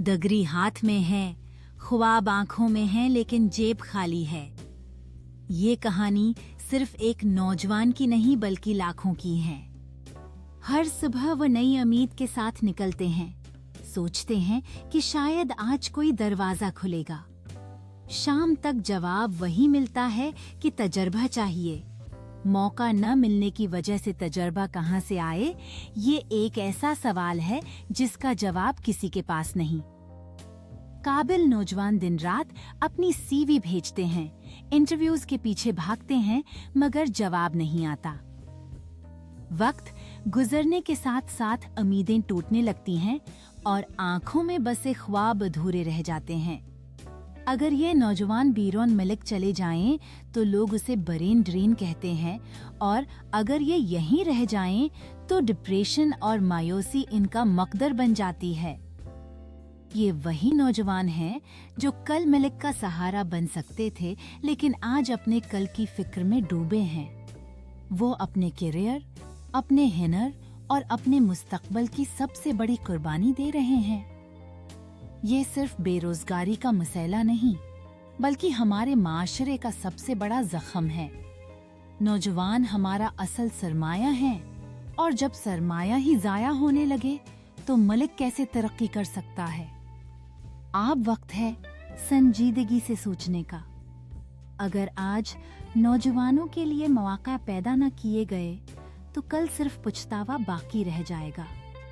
डगरी हाथ में है, ख्वाब आंखों में है, लेकिन जेब खाली है। ये कहानी सिर्फ एक नौजवान की नहीं बल्कि लाखों की है। हर सुबह वो नई उम्मीद के साथ निकलते हैं, सोचते हैं कि शायद आज कोई दरवाजा खुलेगा। शाम तक जवाब वही मिलता है कि तजर्बा चाहिए। मौका न मिलने की वजह से तजर्बा कहाँ से आए, ये एक ऐसा सवाल है जिसका जवाब किसी के पास नहीं। काबिल नौजवान दिन रात अपनी सीवी भेजते हैं, इंटरव्यूज के पीछे भागते हैं, मगर जवाब नहीं आता। वक्त गुजरने के साथ साथ उम्मीदें टूटने लगती हैं और आंखों में बसे ख्वाब अधूरे रह जाते हैं। अगर ये नौजवान बीरोन मलिक चले जाएं तो लोग उसे ब्रेन ड्रेन कहते हैं, और अगर ये यहीं रह जाएं तो डिप्रेशन और मायूसी इनका मकदर बन जाती है। ये वही नौजवान हैं जो कल मलिक का सहारा बन सकते थे, लेकिन आज अपने कल की फिक्र में डूबे हैं। वो अपने करियर, अपने हुनर और अपने मुस्तकबल की सबसे बड़ी कुर्बानी दे रहे हैं। ये सिर्फ बेरोजगारी का मसला नहीं, बल्कि हमारे माशरे का सबसे बड़ा जख्म है। नौजवान हमारा असल सरमाया है, और जब सरमाया ही जाया होने लगे तो मलिक कैसे तरक्की कर सकता है। अब वक्त है संजीदगी से सोचने का। अगर आज नौजवानों के लिए मौका पैदा न किए गए तो कल सिर्फ पछतावा बाकी रह जाएगा।